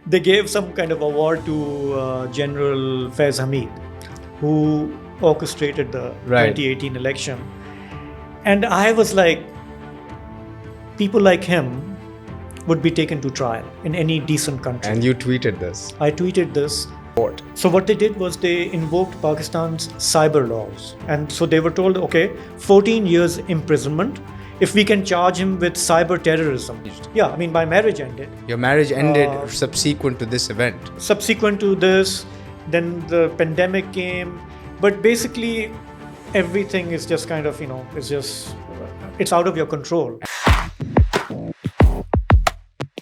They gave some kind of award to General Faizan, who orchestrated the Right. 2018 election. And I was like, people like him would be taken to trial in any decent country. And you tweeted this. I tweeted this. What? So what they did was they invoked Pakistan's cyber laws. And so they were told, okay, 14 years imprisonment if we can charge him with cyber terrorism. Yeah, I mean, my marriage ended. Your marriage ended subsequent to this event. Subsequent to this, then the pandemic came. But basically, everything is just kind of, it's out of your control.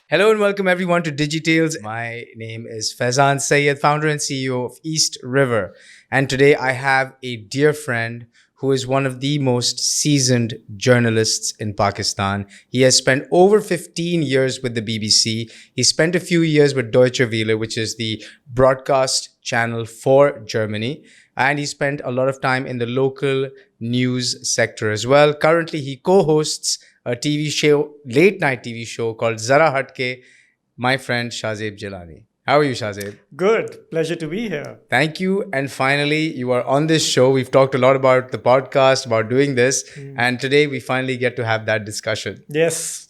Hello and welcome everyone to DigiTales. My name is Faizan Sayed, founder and CEO of East River. And today I have a dear friend who is one of the most seasoned journalists in Pakistan. He has spent over 15 years with the BBC. He spent a few years with Deutsche Welle, which is the broadcast channel for Germany. And he spent a lot of time in the local news sector as well. Currently, he co-hosts a TV show, late night TV show called Zara Hatke. My friend Shahzeb Jillani. How are you, Shahzeb? Good. Pleasure to be here. Thank you. And finally, you are on this show. We've talked a lot about the podcast, about doing this. And today we finally get to have that discussion. Yes.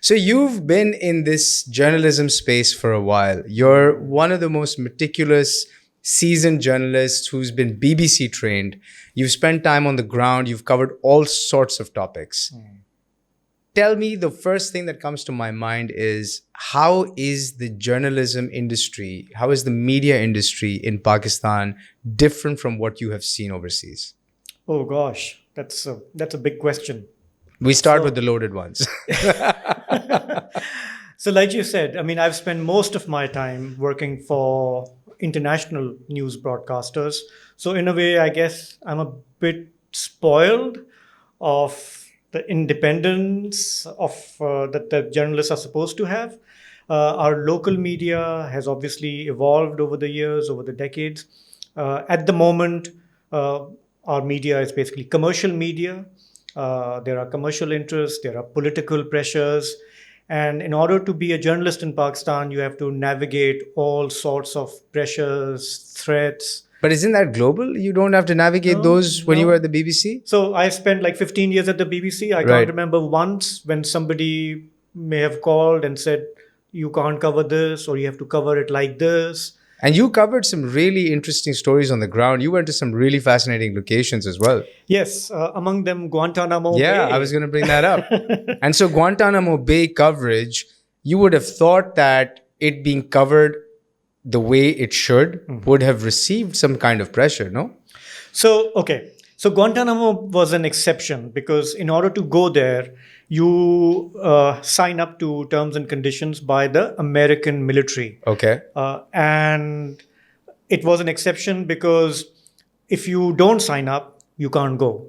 So you've been in this journalism space for a while. You're one of the most meticulous, seasoned journalists who's been BBC trained. You've spent time on the ground. You've covered all sorts of topics. Tell me, the first thing that comes to my mind is, how is the journalism industry, how is the media industry in Pakistan different from what you have seen overseas? Oh gosh, that's a big question. We start with the loaded ones. So like you said, I mean, I've spent most of my time working for international news broadcasters. So in a way, I guess I'm a bit spoiled of the independence of that the journalists are supposed to have. Our local media has obviously evolved over the years, over the decades. At the moment, our media is basically commercial media. There are commercial interests, there are political pressures. And in order to be a journalist in Pakistan, you have to navigate all sorts of pressures, threats. But isn't that global? You don't have to navigate those when you were at the BBC? So I spent like 15 years at the BBC. I can't remember once when somebody may have called and said, you can't cover this, or you have to cover it like this. And you covered some really interesting stories on the ground. You went to some really fascinating locations as well. Yes, among them Guantanamo Bay. Yeah, I was going to bring that up. And so Guantanamo Bay coverage, you would have thought that it being covered the way it should would have received some kind of pressure, no? So Guantanamo was an exception because in order to go there, you sign up to terms and conditions by the American military. Okay. And it was an exception because if you don't sign up, you can't go.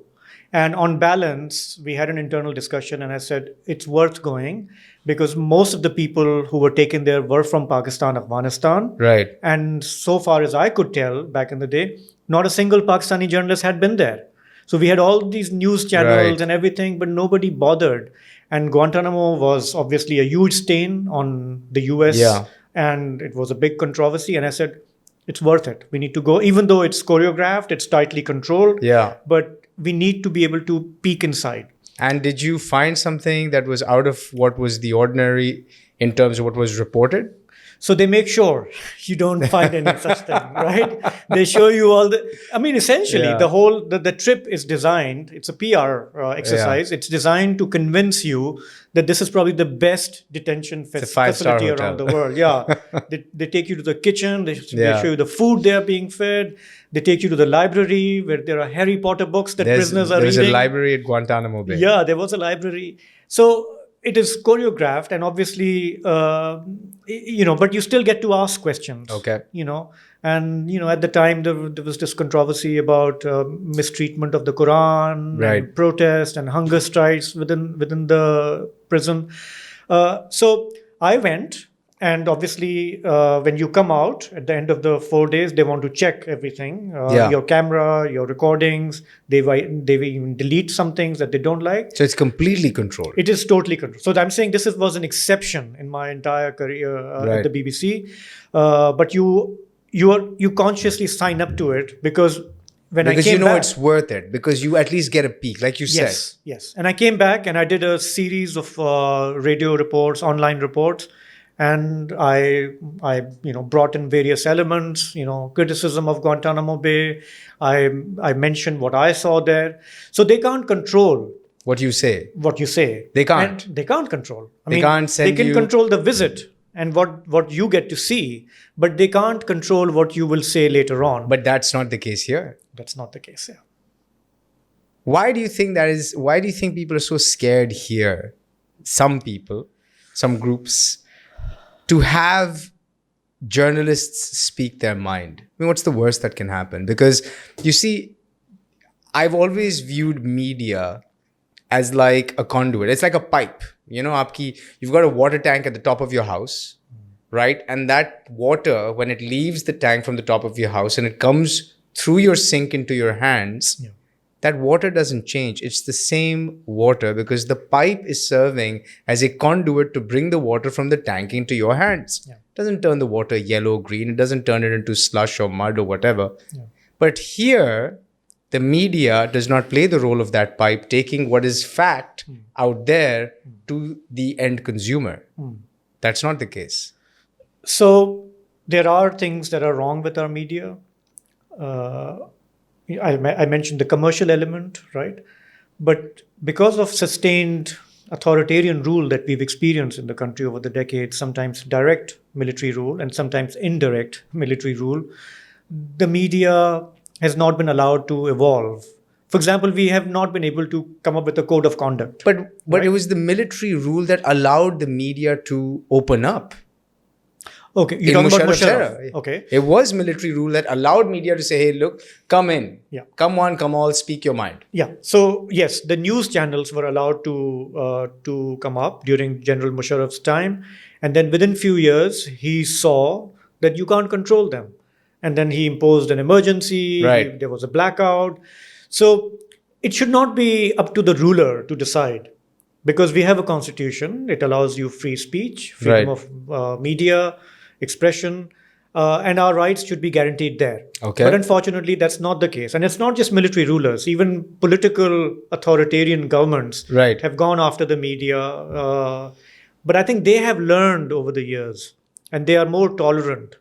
And on balance, we had an internal discussion and I said, it's worth going because most of the people who were taken there were from Pakistan, Afghanistan. Right. And so far as I could tell back in the day, not a single Pakistani journalist had been there. So we had all these news channels and everything, but nobody bothered. And Guantanamo was obviously a huge stain on the US. Yeah. And it was a big controversy. And I said, it's worth it. We need to go, even though it's choreographed, it's tightly controlled. Yeah. But we need to be able to peek inside. And did you find something that was out of what was the ordinary in terms of what was reported? So they make sure you don't find any such thing, right? They show you all essentially the trip is designed, it's a PR exercise. It's designed to convince you that this is probably the best detention facility around the world. Yeah. They take you to the kitchen, they show you the food they are being fed. They take you to the library where there are Harry Potter books that prisoners are reading. There's a library at Guantanamo Bay. Yeah, there was a library. So it is choreographed and obviously, but you still get to ask questions. Okay. And, at the time there was this controversy about mistreatment of the Quran, and protest and hunger strikes within the prison. So I went And obviously, when you come out at the end of the 4 days, they want to check everything, Yeah. your camera, your recordings. They will even delete some things that they don't like. So it's completely controlled. It is totally controlled. So I'm saying was an exception in my entire career at the BBC. But you consciously sign up to it because when Because I came you know back, it's worth it. Because you at least get a peek, like you said. Yes. And I came back and I did a series of radio reports, online reports, and I brought in various elements, criticism of Guantanamo Bay. I mentioned what I saw there. So they can't control What you say. what you say. They can't. And they can't control. They can't send they can you- control the visit and what you get to see, but they can't control what you will say later on. But that's not the case here. That's not the case. Yeah. Why do you think that is? Why do you think people are so scared here? Some people, some groups, to have journalists speak their mind. I mean, what's the worst that can happen? Because you see, I've always viewed media as like a conduit. It's like a pipe. You've got a water tank at the top of your house, right? And that water, when it leaves the tank from the top of your house and it comes through your sink into your hands, that water doesn't change. It's the same water because the pipe is serving as a conduit to bring the water from the tank into your hands. It doesn't turn the water yellow, green. It doesn't turn it into slush or mud or whatever. But here, the media does not play the role of that pipe, taking what is fact out there to the end consumer. That's not the case. So there are things that are wrong with our media. I mentioned the commercial element, right? But because of sustained authoritarian rule that we've experienced in the country over the decades, sometimes direct military rule and sometimes indirect military rule, the media has not been allowed to evolve. For example, we have not been able to come up with a code of conduct. But it was the military rule that allowed the media to open up. Okay, you're talking about Musharraf. Okay. It was military rule that allowed media to say, hey, look, come in. Come one, come all, speak your mind. Yeah. So, yes, the news channels were allowed to come up during General Musharraf's time. And then within few years, he saw that you can't control them. And then he imposed an emergency. Right. There was a blackout. So it should not be up to the ruler to decide. Because we have a constitution. It allows you free speech, freedom of media, expression, and our rights should be guaranteed there. Okay. But unfortunately, that's not the case. And it's not just military rulers. Even political authoritarian governments have gone after the media. But I think they have learned over the years, and they are more tolerant.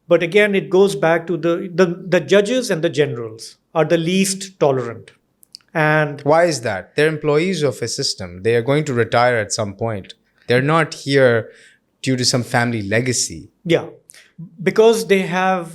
But again, it goes back to the judges and the generals are the least tolerant. And why is that? They're employees of a system. They are going to retire at some point. They're not here due to some family legacy. Yeah, because they have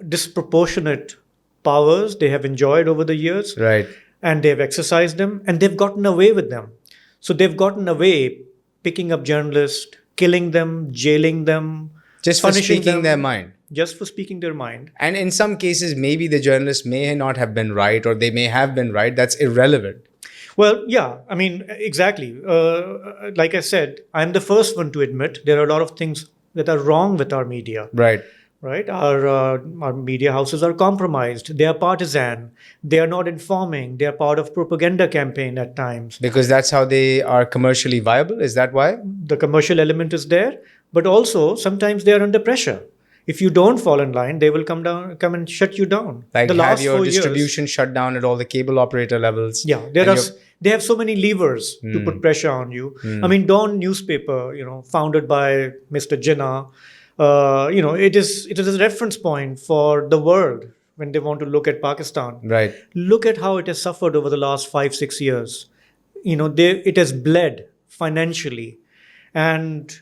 disproportionate powers they have enjoyed over the years. Right. And they've exercised them and they've gotten away with them. So they've gotten away picking up journalists, killing them, jailing them. Just for speaking their mind. Just for speaking their mind. And in some cases, maybe the journalist may not have been right or they may have been right. That's irrelevant. Well, yeah, I mean, exactly. Like I said, I'm the first one to admit there are a lot of things that are wrong with our media. Right. Right. Our media houses are compromised. They are partisan. They are not informing. They are part of propaganda campaign at times. Because that's how they are commercially viable? Is that why? The commercial element is there. But also, sometimes they are under pressure. If you don't fall in line, they will come and shut you down. Like the have last your 4 years, distribution shut down at all the cable operator levels. Yeah, they have so many levers to put pressure on you. I mean, Dawn newspaper, founded by Mr. Jinnah, it is a reference point for the world when they want to look at Pakistan. Right. Look at how it has suffered over the last 5-6 years. It has bled financially, and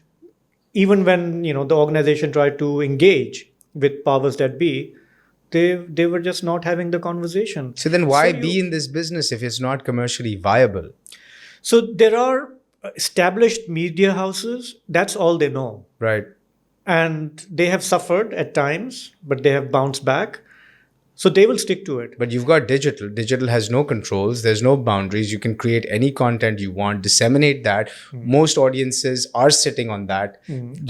even when the organization tried to engage with powers that be, they were just not having the conversation. So then why be in this business if it's not commercially viable? So there are established media houses. That's all they know. Right. And they have suffered at times, but they have bounced back. So they will stick to it. But you've got digital. Digital has no controls. There's no boundaries. You can create any content you want, disseminate that. Most audiences are sitting on that.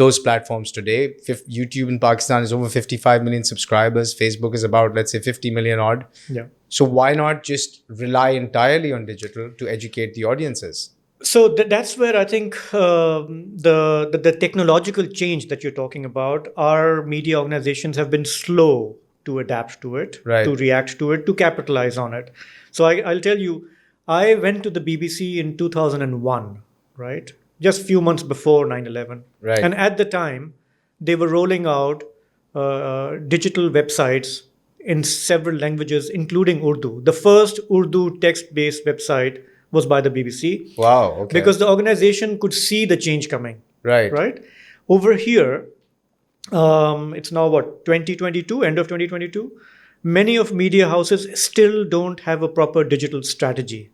Those platforms today. YouTube in Pakistan is over 55 million subscribers. Facebook is about, let's say, 50 million odd. Yeah. So why not just rely entirely on digital to educate the audiences? So that's where I think the technological change that you're talking about, our media organizations have been slow to adapt to it, Right. to react to it, to capitalize on it. So I'll tell you, I went to the BBC in 2001, right? Just a few months before 9/11. Right. And at the time, they were rolling out digital websites in several languages, including Urdu. The first Urdu text-based website was by the BBC. Wow. Okay. Because the organization could see the change coming. Right. Right. Over here, it's now what, 2022, end of 2022. Many of media houses still don't have a proper digital strategy.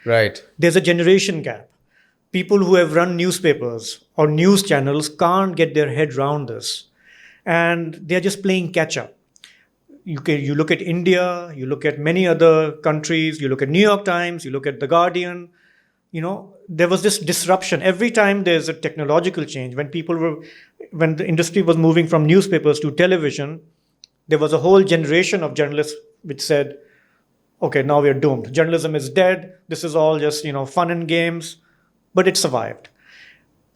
Right. There's a generation gap. People who have run newspapers or news channels can't get their head around this, and they're just playing catch up. You look at India, you look at many other countries, you look at New York Times, you look at The Guardian. There was this disruption. Every time there's a technological change, when the industry was moving from newspapers to television, there was a whole generation of journalists which said, okay, now we're doomed. Journalism is dead. This is all just, fun and games. But it survived.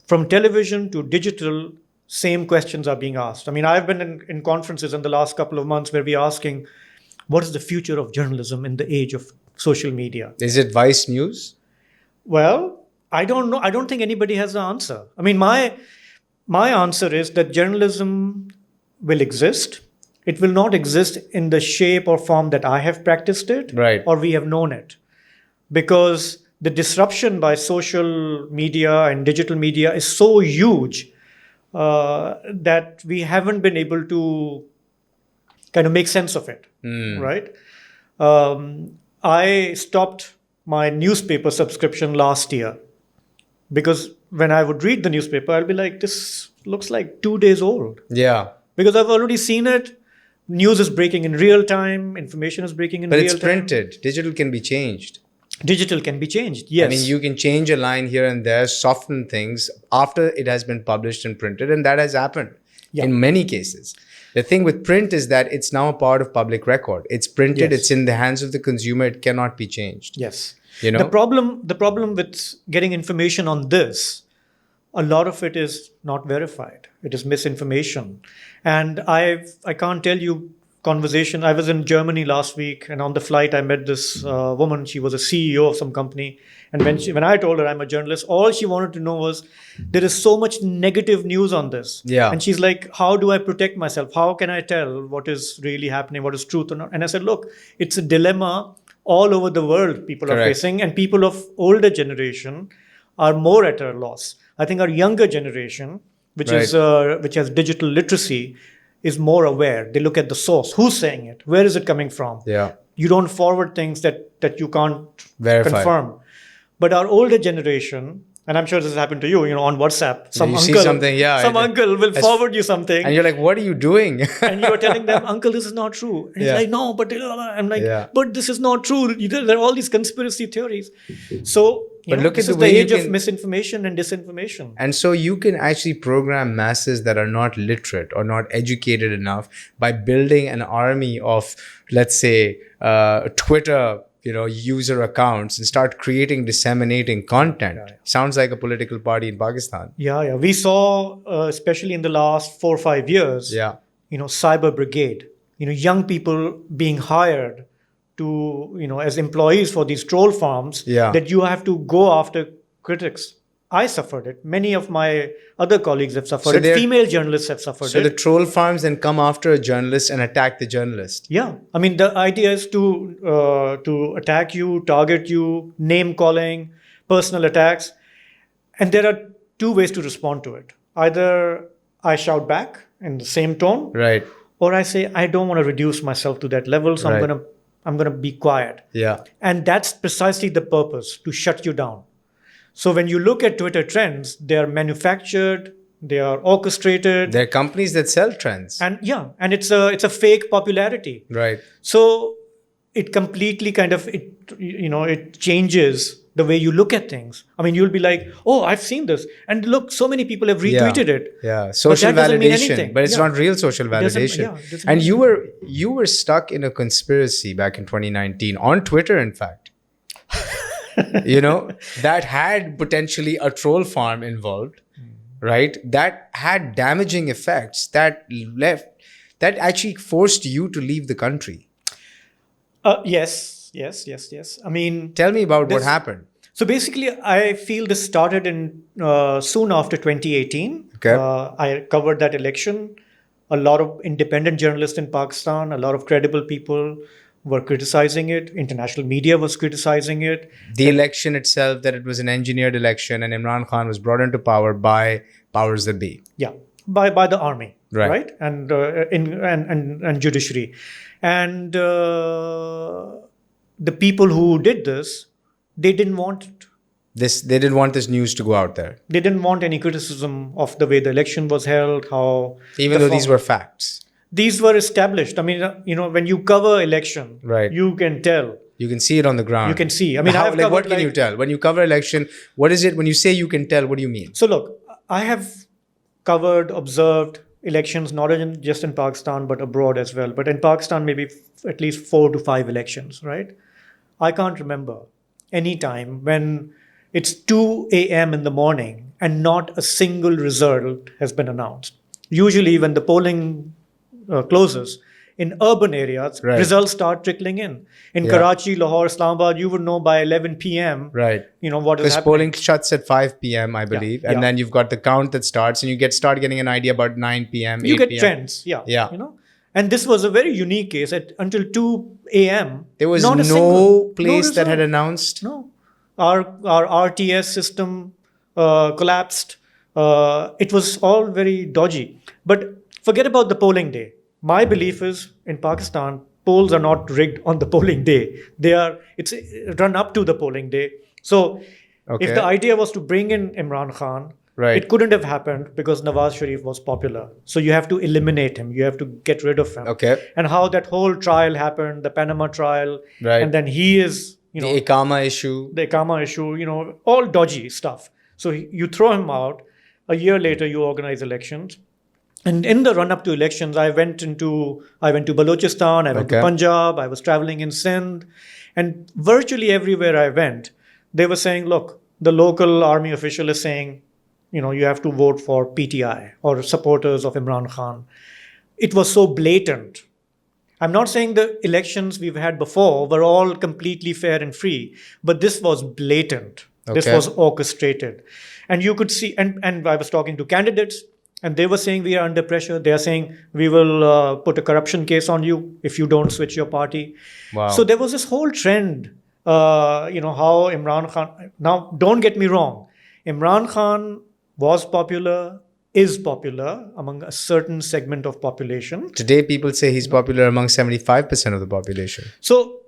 From television to digital, same questions are being asked. I mean, I've been in conferences in the last couple of months where we're asking, what is the future of journalism in the age of social media? Is it Vice News? Well, I don't know. I don't think anybody has the answer. I mean, my answer is that journalism will exist. It will not exist in the shape or form that I have practiced it, Right. or we have known it. Because the disruption by social media and digital media is so huge that we haven't been able to kind of make sense of it, right? I stopped my newspaper subscription last year because when I would read the newspaper, I'll be like, this looks like 2 days old. Yeah. Because I've already seen it. News is breaking in real time. Information is breaking in But real it's time. printed. Digital can be changed. Digital can be changed, yes. I mean, you can change a line here and there, soften things after it has been published and printed, and that has happened in many cases. The thing with print is that it's now a part of public record. It's printed, Yes. it's in the hands of the consumer, it cannot be changed. Yes. You know? The problem with getting information on this, a lot of it is not verified. It is misinformation. And I can't tell you conversation. I was in Germany last week, and on the flight I met this woman. She was a CEO of some company. And when I told her I'm a journalist, all she wanted to know was, there is so much negative news on this. Yeah. And she's like, how do I protect myself? How can I tell what is really happening, what is truth or not? And I said, look, it's a dilemma all over the world people are Correct. facing, and people of older generation are more at a loss. I think our younger generation, which has digital literacy, is more aware. They look at the source. Who's saying it? Where is it coming from? Yeah. You don't forward things that you can't Verify. confirm. But our older generation, and I'm sure this has happened to you, on WhatsApp, some you uncle, see something, uncle will forward you something. And you're like, what are you doing? And you're telling them, uncle, this is not true. And he's like, no, but I'm like, but this is not true. There are all these conspiracy theories. So, But look this at is the the way you age of can- misinformation and disinformation. And so you can actually program masses that are not literate or not educated enough by building an army of, let's say, Twitter, user accounts, and start creating, disseminating content. Sounds like a political party in Pakistan. Yeah. We saw, especially in the last 4 or 5 years, Yeah. cyber brigade, young people being hired to, as employees for these troll farms, Yeah. that you have to go after critics. I suffered it. Many of my other colleagues have suffered So it. they're- Female journalists have suffered So it. the troll farms then come after a journalist and attack the journalist. Yeah. I mean, the idea is to attack you, target you, name calling, personal attacks. And there are two ways to respond to it. Either I shout back in the same tone, Right. or I say, I don't want to reduce myself to that level, so Right. I'm gonna be quiet. Yeah. And that's precisely the purpose, to shut you down. So when you look at Twitter trends, they are manufactured, They are orchestrated. There are companies that sell trends. And and it's a fake popularity. Right. So it completely kind of it changes the way you look at things. I mean, you'll be like, oh, I've seen this, and look, so many people have retweeted it. Yeah, social that doesn't mean validation, anything. but it's Yeah. not real social It doesn't- validation. yeah, it doesn't And mean you were stuck in a conspiracy back in 2019 on Twitter, in fact. That had potentially a troll farm involved, right? That had damaging effects that actually forced you to leave the country. Yes. I mean, Tell me about what This- happened. so basically, I feel this started in soon after 2018. Okay. I covered that election. A lot of independent journalists in Pakistan, a lot of credible people were criticizing it. International media was criticizing it. The election itself, that it was an engineered election, and Imran Khan was brought into power by powers that be. Yeah, by the army, Right. And and judiciary, and the people who did this, they didn't want it. They didn't want this news to go out there, They didn't want any criticism of the way the election was held, how even the though these form- were facts. these were established. I mean, when you cover election, Right. you can tell. You can see it on the ground. You can see. I mean, I've what covered, can you tell when you cover election? What is it when you say you can tell? What do you mean? So look, I have covered, observed elections not just in Pakistan but abroad as well. But in Pakistan, maybe at least 4 to 5 elections, right? I can't remember any time when it's 2 a.m. in the morning and not a single result has been announced. Usually, when the polling closes in urban areas, Right. results start trickling in. In Yeah. Karachi, Lahore, Islamabad, you would know by 11 p.m. Right. What is Because happening. polling shuts at 5 p.m., I believe. And yeah. then you've got the count that starts and you start getting an idea about 9 p.m., 8 You get p.m. trends, yeah. Yeah. And this was a very unique case. Until 2 a.m., There was not a no single- place that had result. announced. No. Our RTS system collapsed. It was all very dodgy. But forget about the polling day. My belief is in Pakistan, polls are not rigged on the polling day. It's run up to the polling day. So Okay. if the idea was to bring in Imran Khan, Right. it couldn't have happened because Nawaz Sharif was popular. So you have to eliminate him. You have to get rid of him. Okay. And how that whole trial happened, the Panama trial, Right. and then he is, The Ikama issue. the Ikama issue, all dodgy stuff. So you throw him out. A year later, you organize elections. And in the run up to elections, I went to Balochistan, I went to Okay. Punjab, I was traveling in Sindh. And virtually everywhere I went, they were saying, look, the local army official is saying, you have to vote for PTI or supporters of Imran Khan. It was so blatant. I'm not saying the elections we've had before were all completely fair and free, but this was blatant. This Okay. was orchestrated. And you could see, and I was talking to candidates, and they were saying we are under pressure. They are saying we will put a corruption case on you if you don't switch your party. Wow. So there was this whole trend, how Imran Khan. Now, don't get me wrong. Imran Khan was popular, is popular among a certain segment of population. Today, people say he's popular among 75% of the population. So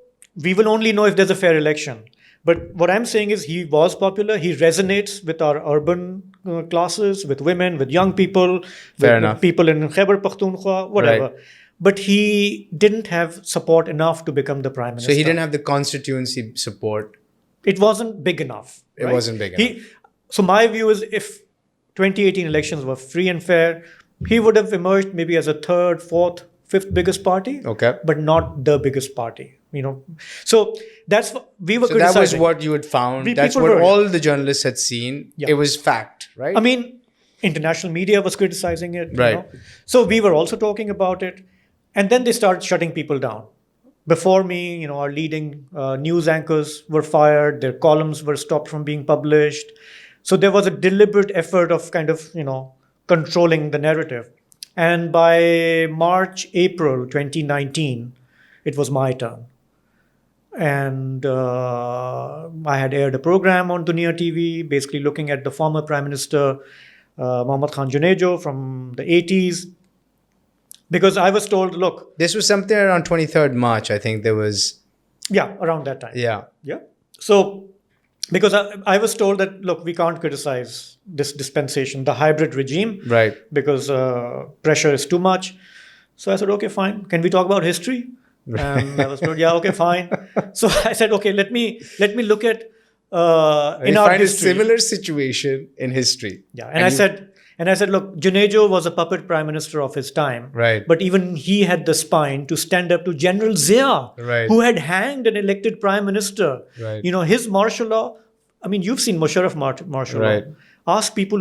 we will only know if there's a fair election. But what I'm saying is he was popular. He resonates with our urban classes, with women, with young people, Fair with enough. people in Khyber Pakhtunkhwa, whatever. Right. But he didn't have support enough to become the prime minister. So he didn't have the constituency support. It wasn't big enough. It right? wasn't big enough. So my view is if 2018 elections were free and fair, he would have emerged maybe as a third, fourth, fifth biggest party. Okay. But not the biggest party. So that's what we were So that was criticizing. what you had found. That's people what were- all the journalists had seen. Yeah. It was fact, right? I mean, international media was criticizing it. Right. So we were also talking about it. And then they started shutting people down. Before me, our leading news anchors were fired. Their columns were stopped from being published. So there was a deliberate effort of kind of, controlling the narrative. And by March, April 2019, it was my turn. And I had aired a program on Dunia TV, basically looking at the former Prime Minister, Mohammad Khan Junejo from the 80s. Because I was told, look, This was something around 23rd March, I think there was. yeah, around that time. Yeah. Yeah. So because I was told that, look, we can't criticize this dispensation, the hybrid regime, Right. because pressure is too much. So I said, okay, fine. Can we talk about history? And I was told, yeah, okay, fine. So I said, okay, let me look at We in our find history. a similar situation in history. Yeah, and I said, look, Junejo was a puppet prime minister of his time, Right. but even he had the spine to stand up to General Zia, Right. who had hanged an elected prime minister. Right. You know, his martial law. I mean, you've seen Musharraf martial Right. law. Ask people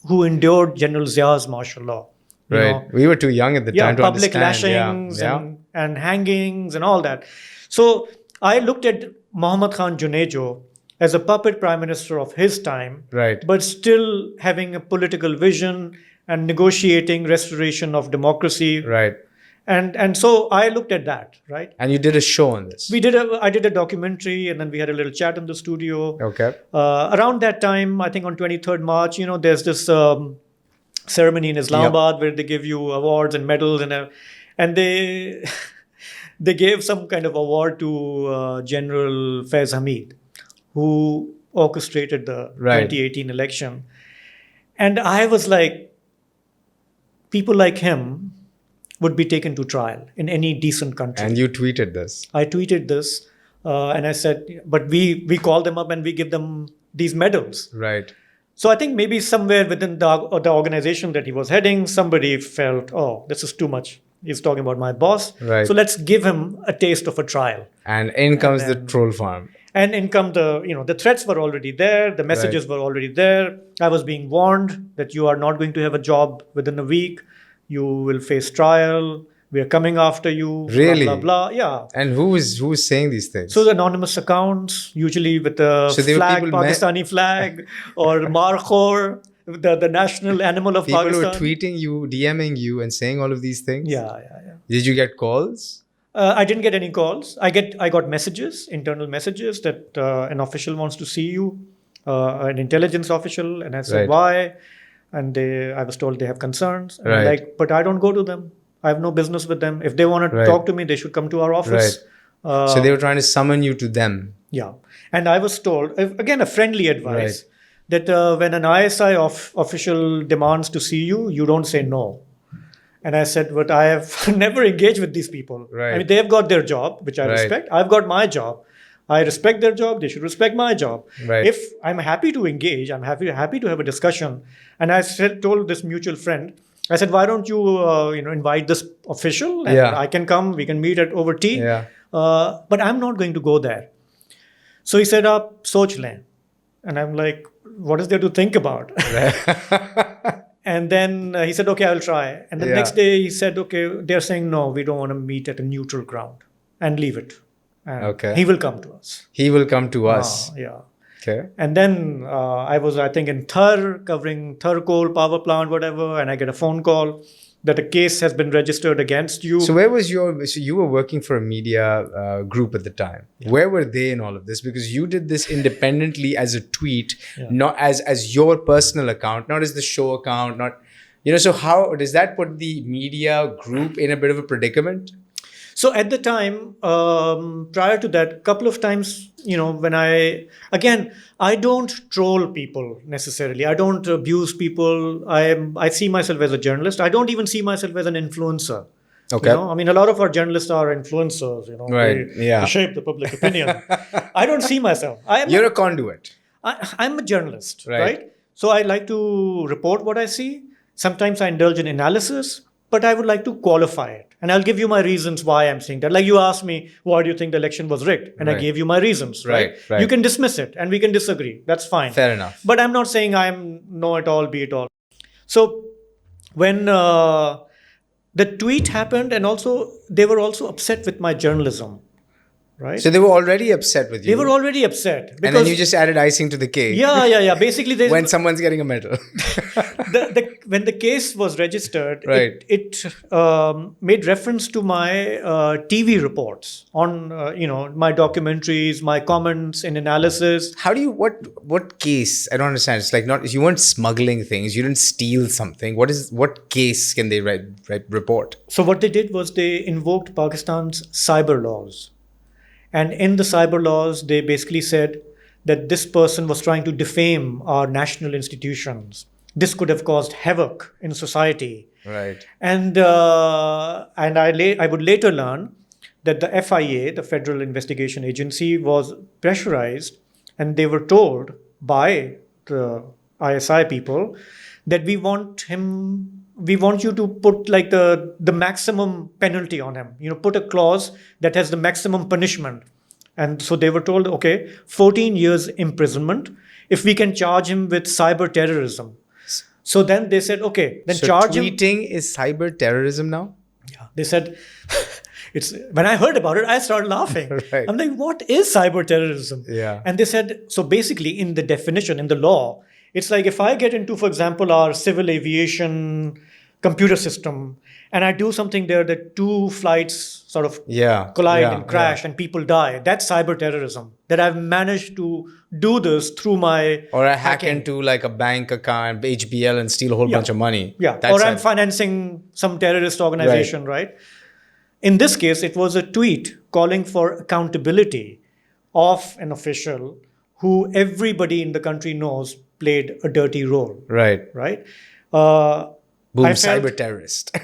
who endured General Zia's martial law. You Right. know, We were too young at the time to public understand. lashings Yeah. and hangings and all that. So I looked at Muhammad Khan Junejo as a puppet prime minister of his time, Right. but still having a political vision and negotiating restoration of democracy. Right. And so I looked at that, right? And you did a show on this. I did a documentary, and then we had a little chat in the studio. Okay. Around that time, I think on 23rd March, there's this ceremony in Islamabad where they give you awards and medals, and they they gave some kind of award to General Faiz Hamid, who orchestrated the Right. 2018 election. And I was like, people like him would be taken to trial in any decent country. And you tweeted this. I tweeted this, and I said, but we call them up and we give them these medals. Right. So I think maybe somewhere within the organization that he was heading, somebody felt, oh, this is too much. He's talking about my boss. Right. So let's give him a taste of a trial. And in comes the troll farm. And in come the threats were already there. The messages were already there. I was being warned that you are not going to have a job within a week. You will face trial. We are coming after you. Really? Blah, blah, blah. Yeah. And who is saying these things? So the anonymous accounts, usually with the So they were flag, people Pakistani flag, or Markhor, the national animal of people Pakistan. were tweeting you, DMing you, and saying all of these things. Yeah. Did you get calls? I didn't get any calls. I got messages, internal messages that an official wants to see you, an intelligence official, and I said Right. why, and I was told they have concerns. And I'm Right. like, but I don't go to them. I have no business with them. If they want to Right. talk to me, they should come to our office. So they were trying to summon you to them. Yeah, and I was told again a friendly advice that when an ISI official demands to see you, you don't say no. And I said, but I have never engaged with these people. Right. I mean, they've got their job, which I Right. respect. I've got my job. I respect their job. They should respect my job. Right. If I'm happy to engage, I'm happy to have a discussion. And I told this mutual friend, I said, why don't you invite this official? And Yeah. I can come. We can meet over tea. Yeah. But I'm not going to go there. So he said, soch lein. And I'm like, what is there to think about? And then he said, okay, I'll try. And the Yeah. next day he said, okay, they're saying, no, we don't want to meet at a neutral ground, and leave it. And Okay. he will come to us. He will come to us. Yeah. Okay. And then I was, I think, in Thar, covering Thar coal power plant, whatever, and I get a phone call that a case has been registered against you. So so you were working for a media group at the time. Where were they in all of this? Because you did this independently as a tweet, not as your personal account, not as the show account, so how does that put the media group in a bit of a predicament? So at the time, prior to that, a couple of times, when I don't troll people necessarily. I don't abuse people. I see myself as a journalist. I don't even see myself as an influencer. Okay. I mean, a lot of our journalists are influencers, Right. They shape the public opinion. I don't see myself. You're a conduit. I'm a journalist, Right. right? So I like to report what I see. Sometimes I indulge in analysis, but I would like to qualify it. And I'll give you my reasons why I'm saying that. Like you asked me, why do you think the election was rigged? And I Right. gave you my reasons, right? Right. You can dismiss it and we can disagree. That's fine. Fair enough. But I'm not saying I'm know it all, be it all. So when the tweet happened, and also they were also upset with my journalism, right? So they were already upset with you. They were already upset. And then you just added icing to the cake. Yeah. Basically, When someone's getting a medal. when the case was registered, Right. it made reference to my TV reports on my documentaries, my comments and analysis. How do you what case? I don't understand. It's like you weren't smuggling things. You didn't steal something. What case can they report? So what they did was they invoked Pakistan's cyber laws. And in the cyber laws, they basically said that this person was trying to defame our national institutions. This could have caused havoc in society. Right. And I would later learn that the FIA, the Federal Investigation Agency, was pressurized, and they were told by the ISI people that we want you to put like the maximum penalty on him. Put a clause that has the maximum punishment. And so they were told, okay, 14 years imprisonment if we can charge him with cyber terrorism. So then they said, okay, then So charge him. tweeting is cyber terrorism now? Yeah, they said, when I heard about it, I started laughing. Right. I'm like, what is cyber terrorism? Yeah. And they said, so basically in the definition, in the law, it's like if I get into, for example, our civil aviation computer system, and I do something there that two flights sort of collide and crash and people die, that's cyber terrorism. That I've managed to do this through my Or I hack hacking. into like a bank account, HBL, and steal a whole bunch of money. Yeah, That's or I'm financing some terrorist organization, right? In this case, it was a tweet calling for accountability of an official who everybody in the country knows played a dirty role. Right. Right? Boom, I felt- cyber terrorist.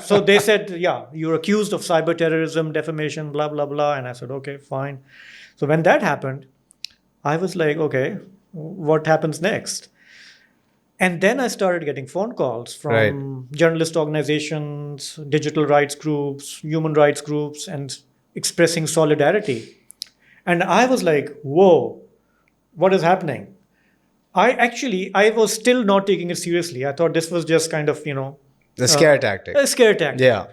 So they said, you're accused of cyber terrorism, defamation, blah, blah, blah. And I said, okay, fine. So when that happened, I was like, okay, what happens next? And then I started getting phone calls from journalist organizations, digital rights groups, human rights groups, and expressing solidarity. And I was like, whoa, what is happening? I was still not taking it seriously. I thought this was just kind of, The scare tactic. a scare tactic. Yeah.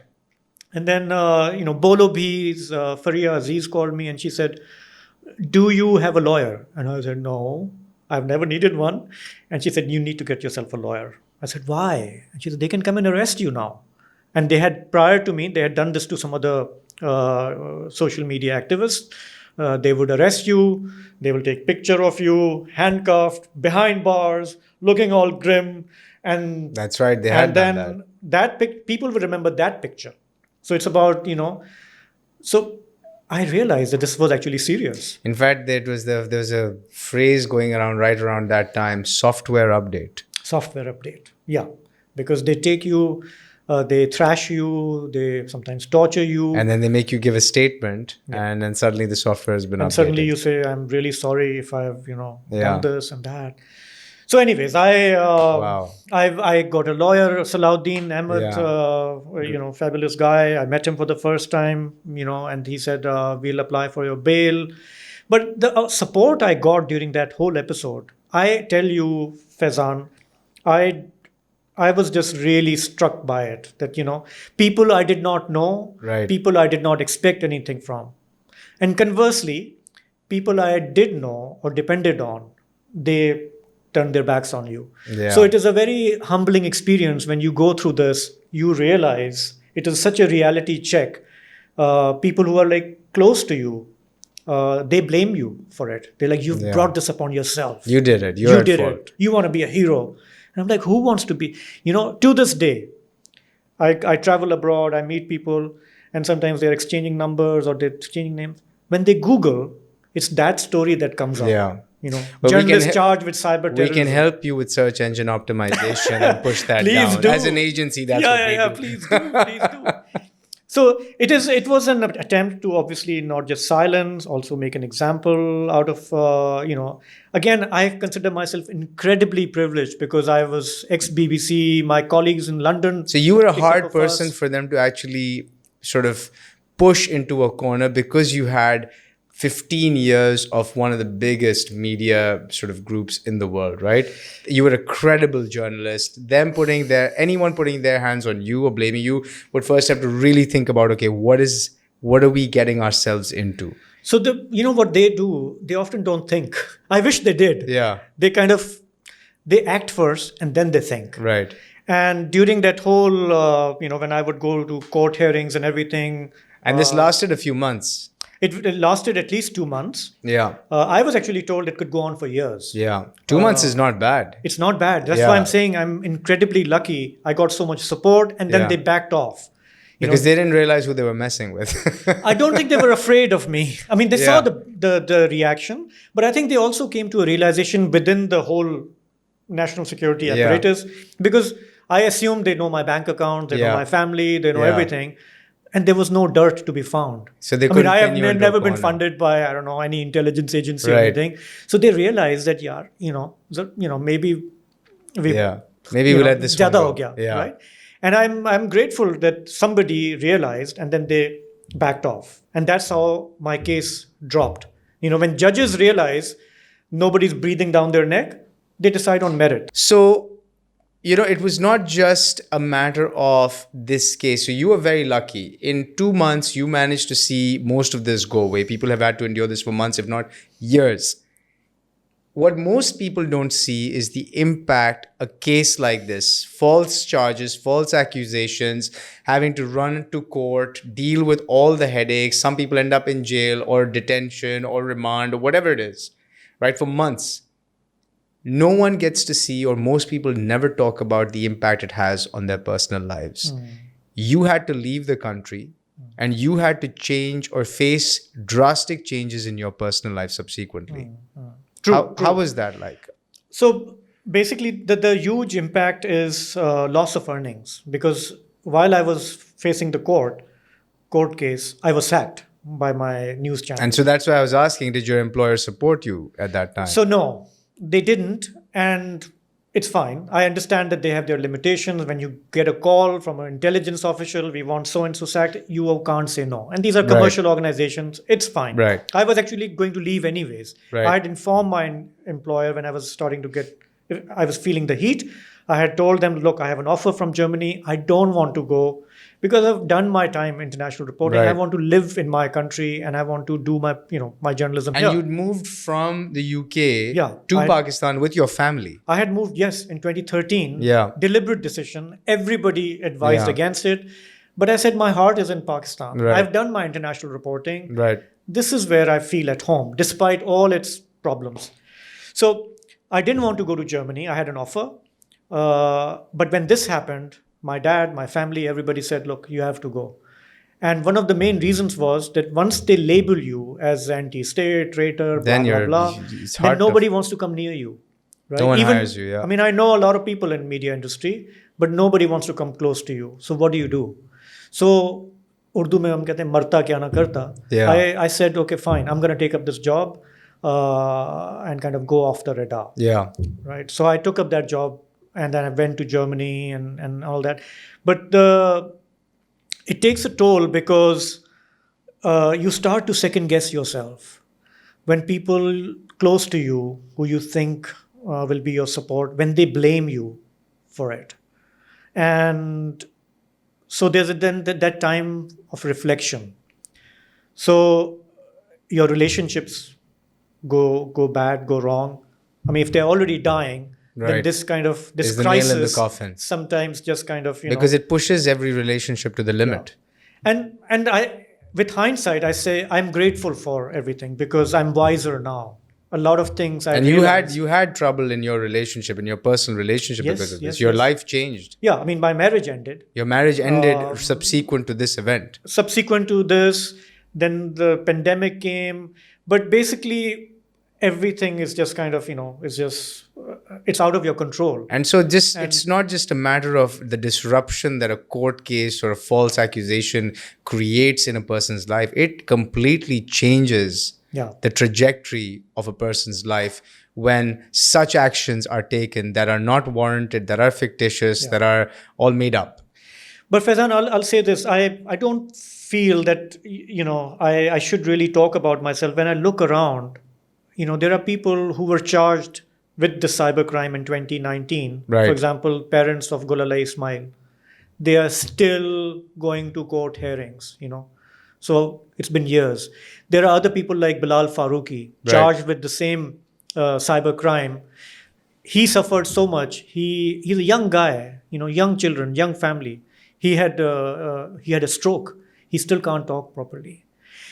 And then, Bolo B's Faria Aziz called me and she said, do you have a lawyer? And I said, no, I've never needed one. And she said, you need to get yourself a lawyer. I said, why? And she said, they can come and arrest you now. And they had, prior to me, they had done this to some other social media activists. They would arrest you. They will take picture of you, handcuffed, behind bars, looking all grim. And That's right. They had done and then people will remember that picture. So it's about, so I realized that this was actually serious. In fact, there was a phrase going around right around that time, software update. Software update. Yeah. Because they take you, they thrash you, they sometimes torture you. And then they make you give a statement, and then suddenly the software has been updated. And suddenly you say, I'm really sorry if I've, done this and that. So anyways, I got a lawyer, Salahuddin Ahmed, fabulous guy. I met him for the first time, and he said, we'll apply for your bail. But the support I got during that whole episode, I tell you, Faizan, I was just really struck by it. That, people I did not know, people I did not expect anything from. And conversely, people I did know or depended on, they turn their backs on you. Yeah. So it is a very humbling experience when you go through this. You realize it is such a reality check. People who are like close to you, they blame you for it. They're like, you've brought this upon yourself. You did it. You did it. You want to be a hero. And I'm like, who wants to be? To this day, I travel abroad, I meet people, and sometimes they're exchanging numbers or they're exchanging names. When they Google, it's that story that comes up. Yeah. But journalists charged with cyber terrorism. We can help you with search engine optimization and push that down. Do. As an agency, that's what we do. Please do. So it was an attempt to obviously not just silence, also make an example out of, again, I consider myself incredibly privileged because I was ex-BBC, my colleagues in London. So you were a hard person for them to actually sort of push into a corner because you had 15 years of one of the biggest media sort of groups in the world, right? You were a credible journalist. Anyone putting their hands on you or blaming you would first have to really think about, okay, what are we getting ourselves into? So what they do, they often don't think. I wish they did. Yeah. They act first and then they think. Right. And during that whole, when I would go to court hearings and everything. And this lasted a few months. It lasted at least 2 months. Yeah. I was actually told it could go on for years. Yeah. 2 months is not bad. It's not bad. That's why I'm saying I'm incredibly lucky. I got so much support and then they backed off. Because they didn't realize who they were messing with. I don't think they were afraid of me. I mean, they saw Yeah. the reaction, but I think they also came to a realization within the whole national security Yeah. apparatus, because I assume they know my bank account, they know Yeah. my family, they know Yeah. everything, and there was no dirt to be found. So they I mean, couldn't I have pin you into a never been corner. funded by, I don't know, any intelligence agency or Right. anything. So they realized that, yeah, maybe we Yeah. Maybe we'll let this one ज़्यादा go. हो गया, Yeah. right? And I'm grateful that somebody realized and then they backed off. And that's how my case dropped. When judges realize nobody's breathing down their neck, they decide on merit. So, it was not just a matter of this case. So you were very lucky. In 2 months, you managed to see most of this go away. People have had to endure this for months, if not years. What most people don't see is the impact a case like this, false charges, false accusations, having to run to court, deal with all the headaches. Some people end up in jail or detention or remand or whatever it is, right, for months. No one gets to see, or most people never talk about the impact it has on their personal lives. You had to leave the country and you had to change or face drastic changes in your personal life subsequently. True. How was that like? So basically, the huge impact is loss of earnings, because while I was facing the court case, I was sacked by my news channel. And so that's why I was asking, did your employer support you at that time? So no, they didn't, and it's fine. I understand that they have their limitations. When you get a call from an intelligence official, we want so and so sacked, you can't say no. And these are commercial organizations. It's fine. Right. I was actually going to leave anyways. Right. I had informed my employer when I was starting to I was feeling the heat. I had told them, look, I have an offer from Germany. I don't want to go because I've done my time international reporting. Right. I want to live in my country and I want to do my journalism And here. you'd moved from the UK Yeah, to Pakistan with your family. I had moved, yes, in 2013. Yeah. Deliberate decision. Everybody advised Yeah. against it. But I said, my heart is in Pakistan. Right. I've done my international reporting. Right. This is where I feel at home, despite all its problems. So I didn't want to go to Germany. I had an offer. But when this happened, my dad, my family, everybody said, look, you have to go. And one of the main reasons was that once they label you as anti-state, traitor, Then blah, you're- blah, blah, it's then hard to- nobody wants to come near you. Right? No one hires you, yeah. I mean, I know a lot of people in media industry, but nobody wants to come close to you. So what do? So Urdu mein hum kehte hain, marta kya na karta. Yeah. I said, okay, fine, I'm going to take up this job and kind of go off the radar. Yeah. Right. So I took up that job and then I went to Germany and all that. But it takes a toll because you start to second guess yourself. When people close to you, who you think will be your support, when they blame you for it. And so there's then that time of reflection. So your relationships go bad, go wrong. I mean, if they're already dying, then Right. this Is the nail in the crisis coffin. sometimes just kind of Because it pushes every relationship to the limit. and I, with hindsight, I say I'm grateful for everything because I'm wiser now. A lot of things I And realized. you had trouble in your relationship, in your personal relationship Yes, because of this. yes, Your yes. life changed. Yeah, I mean, my marriage ended. Your marriage ended subsequent to this event. Subsequent to this, then the pandemic came. But basically, everything is just kind of, it's out of your control. And so it's not just a matter of the disruption that a court case or a false accusation creates in a person's life. It completely changes Yeah. the trajectory of a person's life when such actions are taken that are not warranted, that are fictitious, that are all made up. But Faizan, I'll say this. I don't feel that, I should really talk about myself. When I look around, there are people who were charged with the cybercrime in 2019. Right. For example, parents of Gulalai Ismail. They are still going to court hearings, So it's been years. There are other people like Bilal Farooqi, charged with the same cybercrime. He suffered so much. He's a young guy, young children, young family. He had a stroke. He still can't talk properly.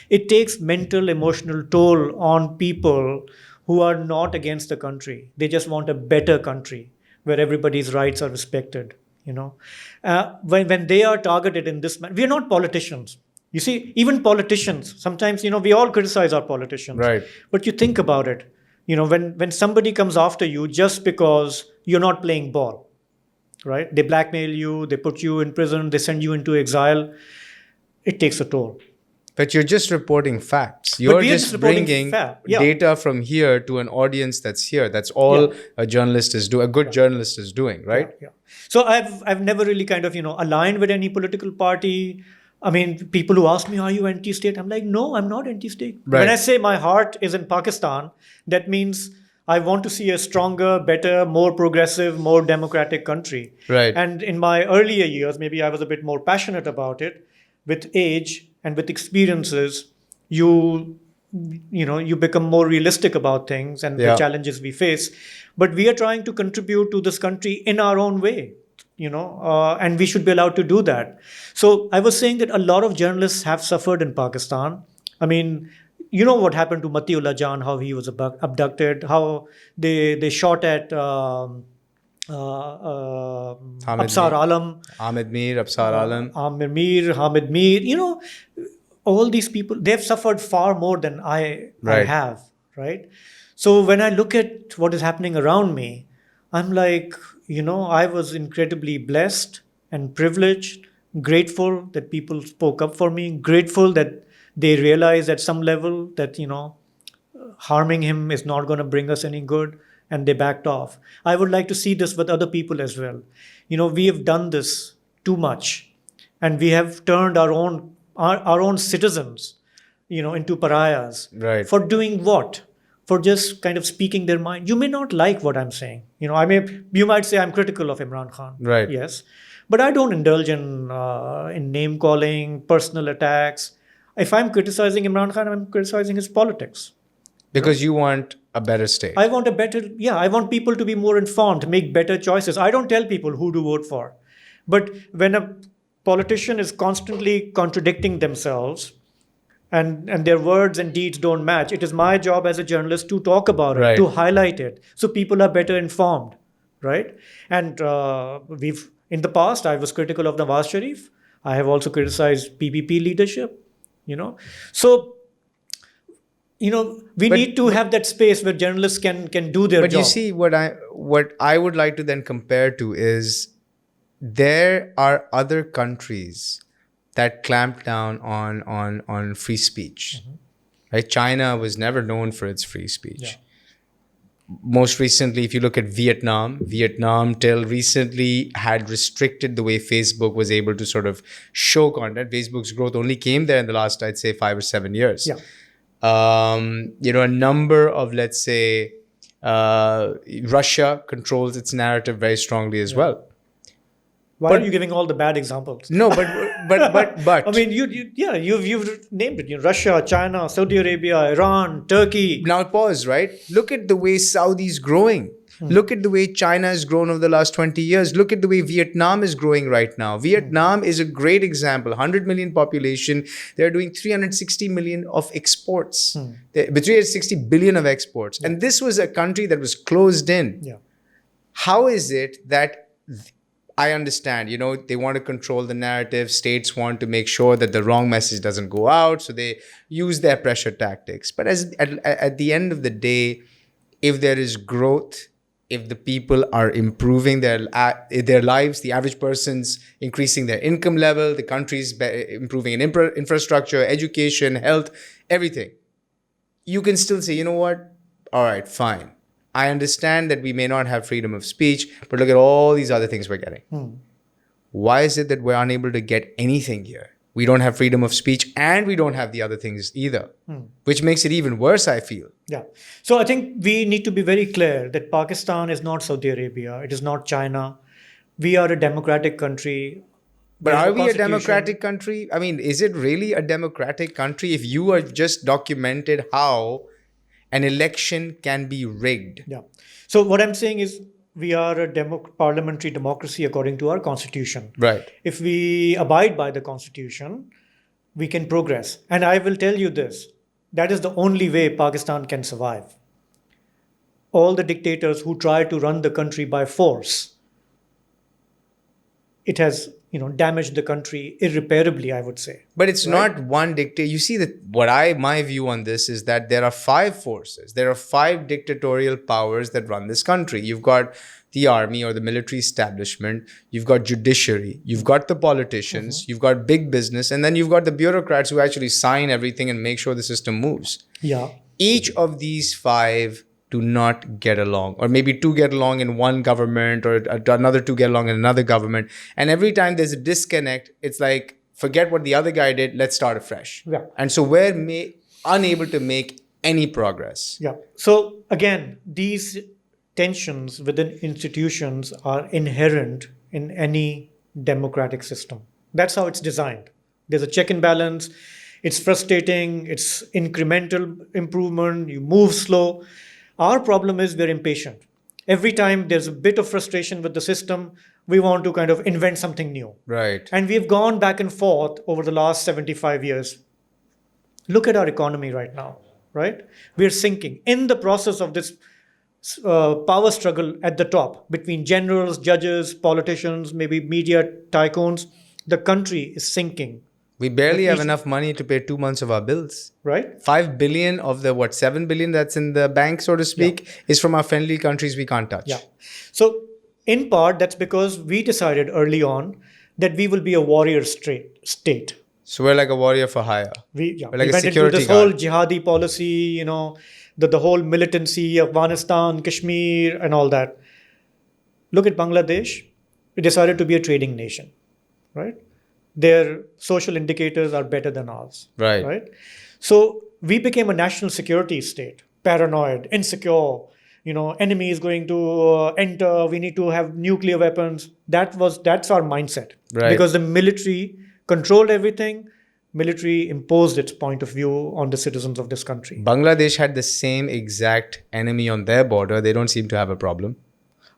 It takes mental, emotional toll on people who are not against the country. They just want a better country where everybody's rights are respected. When they are targeted in this manner. We are not politicians. You see, even politicians, sometimes, we all criticize our politicians. Right. But you think about it, when somebody comes after you just because you're not playing ball, right? They blackmail you, they put you in prison, they send you into exile. It takes a toll. But you're just reporting facts. But You're we are just reporting bringing Yeah. data from here to an audience that's here. That's all a journalist is doing. A good journalist is doing, right? Yeah. So I've never really kind of aligned with any political party. I mean, people who ask me, "Are you anti-state?" I'm like, "No, I'm not anti-state." Right. When I say my heart is in Pakistan, that means I want to see a stronger, better, more progressive, more democratic country. Right. And in my earlier years, maybe I was a bit more passionate about it. With age and with experiences, you become more realistic about things and the challenges we face. But we are trying to contribute to this country in our own way, and we should be allowed to do that. So I was saying that a lot of journalists have suffered in Pakistan. I mean, you know what happened to Matiullah Jan, how he was abducted, how they shot at Absar Alam. Ahmed Mir, Absar Alam. Amir Mir, Hamid Mir, all these people, they've suffered far more than I have, right? So when I look at what is happening around me, I'm like, I was incredibly blessed and privileged, grateful that people spoke up for me, grateful that they realized at some level that, harming him is not going to bring us any good, and they backed off. I would like to see this with other people as well. We have done this too much, and we have turned our own citizens, into pariahs. Right. For doing what? For just kind of speaking their mind. You may not like what I'm saying. You might say I'm critical of Imran Khan. Right. Yes, but I don't indulge in name calling, personal attacks. If I'm criticizing Imran Khan, I'm criticizing his politics. Because you want a better state. I want people to be more informed, make better choices. I don't tell people who to vote for. But when a politician is constantly contradicting themselves and their words and deeds don't match, it is my job as a journalist to talk about it, to highlight it, so people are better informed, right? And in the past, I was critical of Nawaz Sharif. I have also criticized PPP leadership, So, we need to have that space where journalists can do their job. But you see, what I would like to then compare to is there are other countries that clamp down on free speech. Mm-hmm. Right? China was never known for its free speech. Yeah. Most recently, if you look at Vietnam till recently had restricted the way Facebook was able to sort of show content. Facebook's growth only came there in the last, I'd say, 5 or 7 years. Yeah. A number of, let's say, Russia controls its narrative very strongly as well. Why are you giving all the bad examples? No, but I mean, you've named it. Russia, China, Saudi Arabia, Iran, Turkey. Now pause, right? Look at the way Saudi's growing. Look at the way China has grown over the last 20 years. Look at the way Vietnam is growing right now. Vietnam is a great example. 100 million population. They're doing 360 million of exports. Between 360 billion of exports. And this was a country that was closed in. Yeah. How is it that I understand, they want to control the narrative. States want to make sure that the wrong message doesn't go out. So they use their pressure tactics. But at the end of the day, if there is growth, if the people are improving their lives, the average person's increasing their income level, the country's improving in infrastructure, education, health, everything, you can still say, you know what? All right, fine. I understand that we may not have freedom of speech, but look at all these other things we're getting. Why is it that we're unable to get anything here? We don't have freedom of speech and we don't have the other things either, which makes it even worse, I feel. Yeah. So I think we need to be very clear that Pakistan is not Saudi Arabia. It is not China. We are a democratic country. But are we a democratic country? I mean, is it really a democratic country if you are just documented how an election can be rigged? Yeah. So what I'm saying is we are a parliamentary democracy according to our constitution. Right. If we abide by the constitution, we can progress. And I will tell you this, that is the only way Pakistan can survive. All the dictators who try to run the country by force it has, damaged the country irreparably, I would say. But it's Right? not one dictator. You see, that my view on this is that there are five forces. There are five dictatorial powers that run this country. You've got the army or the military establishment. You've got judiciary. You've got the politicians. You've got big business, and then you've got the bureaucrats who actually sign everything and make sure the system moves. Yeah. Each of these five do not get along, or maybe two get along in one government, or another two get along in another government. And every time there's a disconnect, it's like, forget what the other guy did, let's start afresh. Yeah. And so we're unable to make any progress. Yeah. So again, these tensions within institutions are inherent in any democratic system. That's how it's designed. There's a check and balance. It's frustrating. It's incremental improvement. You move slow. Our problem is we're impatient. Every time there's a bit of frustration with the system, we want to kind of invent something new. Right. And we've gone back and forth over the last 75 years. Look at our economy right now, right? We're sinking. In the process of this power struggle at the top between generals, judges, politicians, maybe media tycoons, the country is sinking. We barely have enough money to pay 2 months of our bills. Right? 5 billion of the 7 billion that's in the bank, so to speak, is from our friendly countries we can't touch. Yeah. So in part, that's because we decided early on that we will be a warrior state. So we're like a warrior for hire. We We're like a went into security this guard. whole jihadi policy, the whole militancy, Afghanistan, Kashmir, and all that. Look at Bangladesh. We decided to be a trading nation, right? Their social indicators are better than ours. Right. So we became a national security state, paranoid, insecure. Enemy is going to enter. We need to have nuclear weapons. That's our mindset. Right. Because the military controlled everything. Military imposed its point of view on the citizens of this country. Bangladesh had the same exact enemy on their border. They don't seem to have a problem.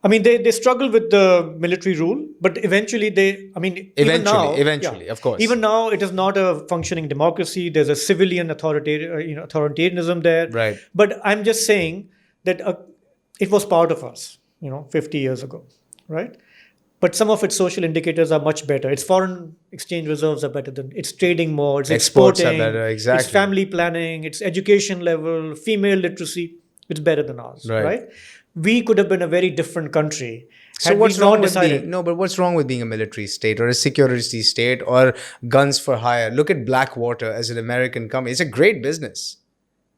I mean, they struggle with the military rule, but eventually Eventually, of course. Even now, it is not a functioning democracy. There's a civilian authoritarianism there. Right. But I'm just saying that it was part of us, 50 years ago, right? But some of its social indicators are much better. Its foreign exchange reserves are better than it's trading more. It's Exports exporting. are better, exactly. Its family planning. Its education level, female literacy. It's better than ours, right? We could have been a very different country. So what's wrong with what's wrong with being a military state or a security state or guns for hire? Look at Blackwater as an American company. It's a great business.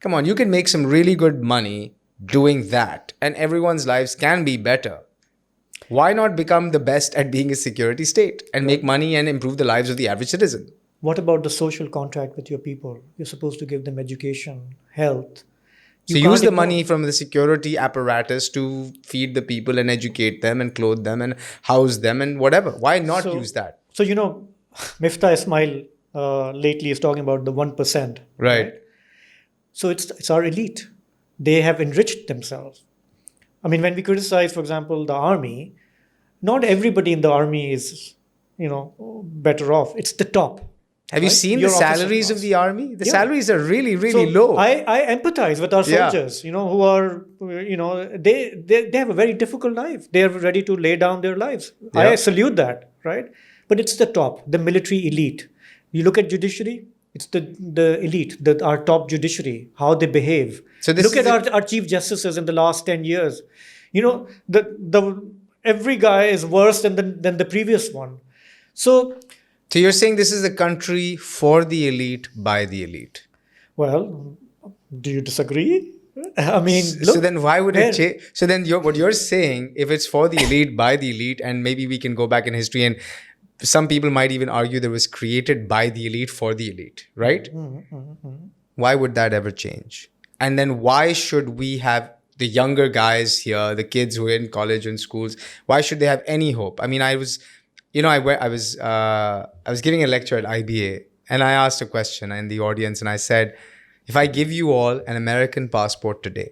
Come on, you can make some really good money doing that, and everyone's lives can be better. Why not become the best at being a security state and make money and improve the lives of the average citizen? What about the social contract with your people? You're supposed to give them education, health. So use the money from the security apparatus to feed the people and educate them and clothe them and house them and whatever. Why not use that? So, Miftah Ismail lately is talking about the 1%. Right. So it's our elite. They have enriched themselves. I mean, when we criticize, for example, the army, not everybody in the army is, better off. It's the top. Have you seen the salaries of the army? The salaries are really, really low. I empathize with our soldiers, who are, they have a very difficult life. They are ready to lay down their lives. Yeah. I salute that, right? But it's the top, the military elite. You look at judiciary, it's the elite, our top judiciary, how they behave. So look at our chief justices in the last 10 years. Every guy is worse than the previous one. So you're saying this is a country for the elite, by the elite? Well, do you disagree? I mean, so then why would it change? So then what you're saying, if it's for the elite, by the elite, and maybe we can go back in history and some people might even argue that it was created by the elite for the elite, right? Why would that ever change? And then why should we have the younger guys here, the kids who are in college and schools, why should they have any hope? I mean, I was giving a lecture at IBA and I asked a question in the audience and I said, if I give you all an American passport today,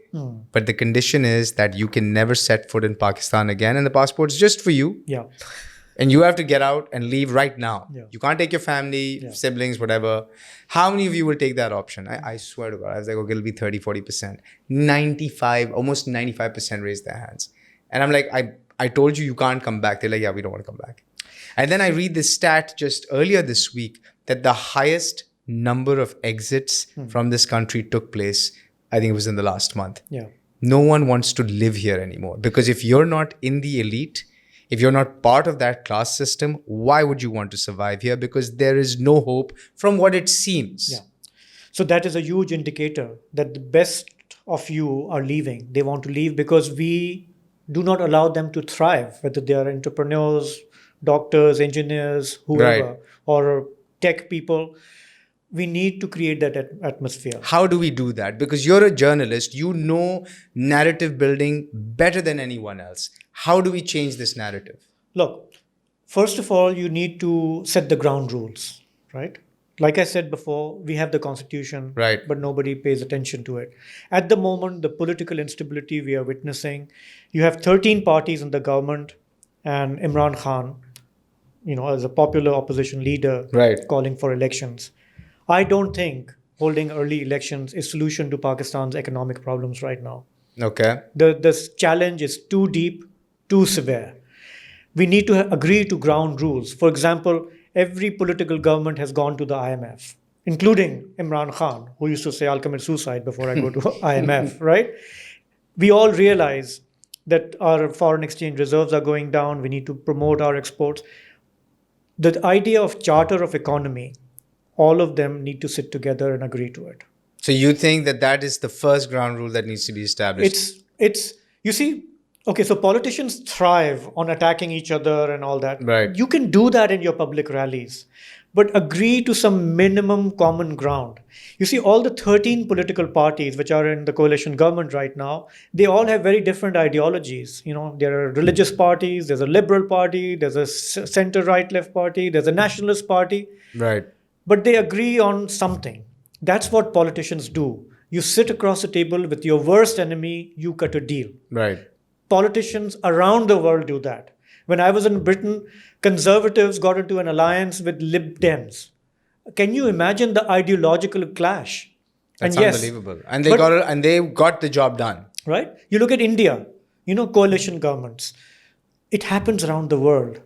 but the condition is that you can never set foot in Pakistan again and the passport's just for you. Yeah. And you have to get out and leave right now. Yeah. You can't take your family, siblings, whatever. How many of you will take that option? I swear to God, I was like, okay, it'll be 30, 40%. 95, almost 95% raised their hands. And I'm like, I told you can't come back. They're like, yeah, we don't want to come back. And then I read this stat just earlier this week that the highest number of exits from this country took place, I think it was in the last month. Yeah. No one wants to live here anymore, because if you're not in the elite, if you're not part of that class system, why would you want to survive here? Because there is no hope from what it seems. Yeah. So that is a huge indicator that the best of you are leaving. They want to leave because we do not allow them to thrive, whether they are entrepreneurs, doctors, engineers, whoever, Right. or tech people. We need to create that atmosphere. How do we do that? Because you're a journalist, you know narrative building better than anyone else. How do we change this narrative? Look, first of all, you need to set the ground rules, right? Like I said before, we have the constitution, Right. but nobody pays attention to it. At the moment, the political instability we are witnessing, you have 13 parties in the government and Imran Khan, as a popular opposition leader, Right. calling for elections. I don't think holding early elections is solution to Pakistan's economic problems right now. Okay. The challenge is too deep, too severe. We need to agree to ground rules. For example, every political government has gone to the IMF, including Imran Khan, who used to say, I'll commit suicide before I go to IMF, right? We all realize that our foreign exchange reserves are going down. We need to promote our exports. The idea of charter of economy, all of them need to sit together and agree to it. So you think that that is the first ground rule that needs to be established? It's you see, okay, so politicians thrive on attacking each other and all that. Right. You can do that in your public rallies, but agree to some minimum common ground. You see, all the 13 political parties which are in the coalition government right now, they all have very different ideologies. There are religious parties, there's a liberal party, there's a center right left party, there's a nationalist party. Right. But they agree on something. That's what politicians do. You sit across the table with your worst enemy, you cut a deal. Right. Politicians around the world do that. When I was in Britain, conservatives got into an alliance with Lib Dems. Can you imagine the ideological clash? That's and unbelievable. And they got the job done. Right? You look at India, coalition governments. It happens around the world.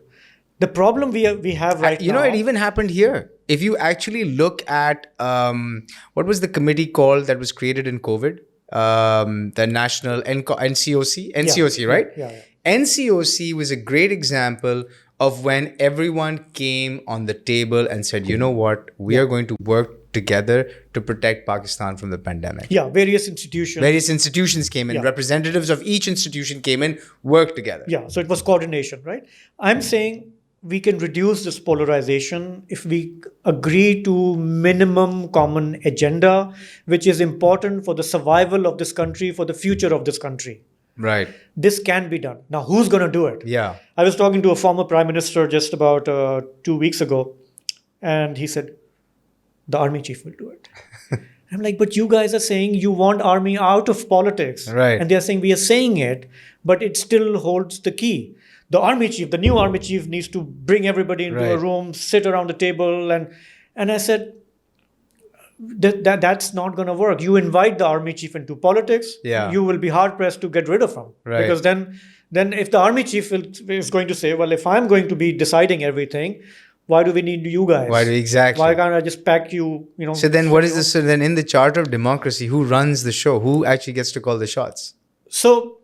The problem we have right now... it even happened here. If you actually look at, what was the committee called that was created in COVID? The National NCOC? NCOC, right? Yeah. NCOC was a great example of when everyone came on the table and said, you know what, we are going to work together to protect Pakistan from the pandemic. Yeah, various institutions. Various institutions came in. Yeah. Representatives of each institution came in, worked together. Yeah, so it was coordination, right? I'm saying we can reduce this polarization if we agree to minimum common agenda, which is important for the survival of this country, for the future of this country. Right. This can be done. Now, who's going to do it? Yeah. I was talking to a former prime minister just about 2 weeks ago, and he said, the army chief will do it. I'm like, but you guys are saying you want army out of politics. Right. And they're saying we are saying it, but it still holds the key. The army chief, the new army chief, needs to bring everybody into a room, sit around the table. And I said, that's not going to work. You invite the army chief into politics, you will be hard-pressed to get rid of him. Right. Because then if the army chief is going to say, well, if I'm going to be deciding everything, why do we need you guys? Exactly. Why can't I just pack you, So then what is this? So then in the Charter of Democracy, who runs the show? Who actually gets to call the shots? So...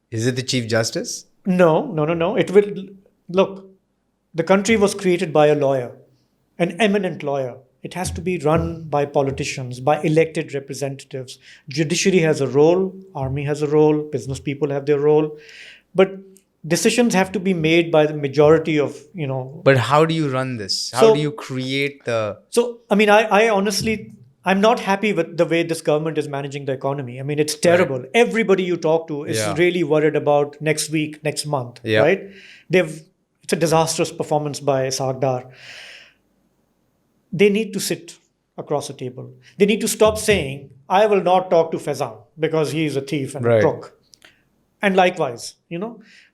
Is it the Chief Justice? No. It will... Look, the country was created by a lawyer, an eminent lawyer. It has to be run by politicians, by elected representatives. Judiciary has a role, army has a role, business people have their role. But decisions have to be made by the majority of, But how do you run this? How do you create the... So, I honestly, I'm not happy with the way this government is managing the economy. It's terrible. Right. Everybody you talk to is really worried about next week, next month, right? It's a disastrous performance by Sarkar. They need to sit across the table. They need to stop saying, I will not talk to Faizan because he is a thief and a crook. And likewise,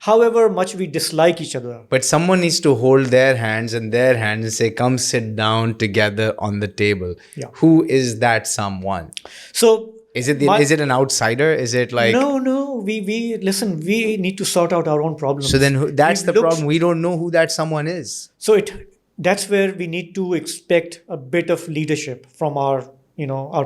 however much we dislike each other. But someone needs to hold their hands and say, come sit down together on the table. Yeah. Who is that someone? So Is it My- is it an outsider? Is it like no. We listen. We need to sort out our own problems. so? Then that's We've the looked- problem. We don't know who that someone is. So that's where we need to expect a bit of leadership from our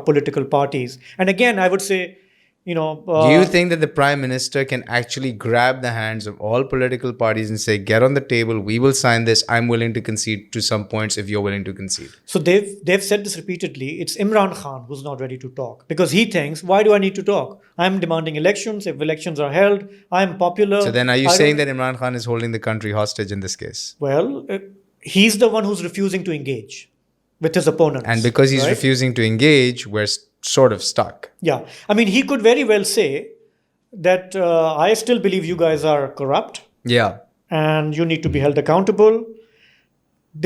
political parties. And again, I would say, Do you think that the prime minister can actually grab the hands of all political parties and say, "Get on the table. We will sign this. I'm willing to concede to some points if you're willing to concede." so they've said this repeatedly. It's Imran Khan who's not ready to talk because he thinks, why do I need to talk? I'm demanding elections. If elections are held, I'm popular. So then, are you I saying don't- that Imran Khan is holding the country hostage in this case? Well, he's the one who's refusing to engage with his opponents. And because he's right? refusing to engage, we're sort of stuck. Yeah, I mean, he could very well say that I still believe you guys are corrupt Yeah. and you need to be held accountable.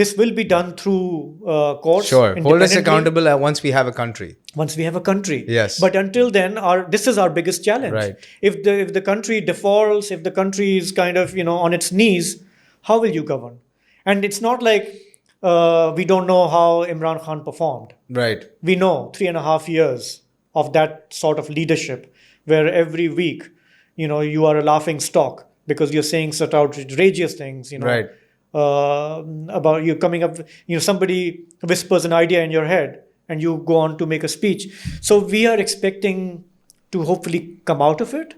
This will be done through courts. Sure. Hold us independently accountable once we have a country. once we have a country. Yes. But until then, this is our biggest challenge. Right. If the country defaults, if the country is kind of on its knees, how will you govern? And it's not like we don't know how Imran Khan performed. Right. We know 3.5 years of that sort of leadership, where every week, you are a laughing stock because you're saying such outrageous things. Right. About you coming up, somebody whispers an idea in your head and you go on to make a speech. So we are expecting to hopefully come out of it.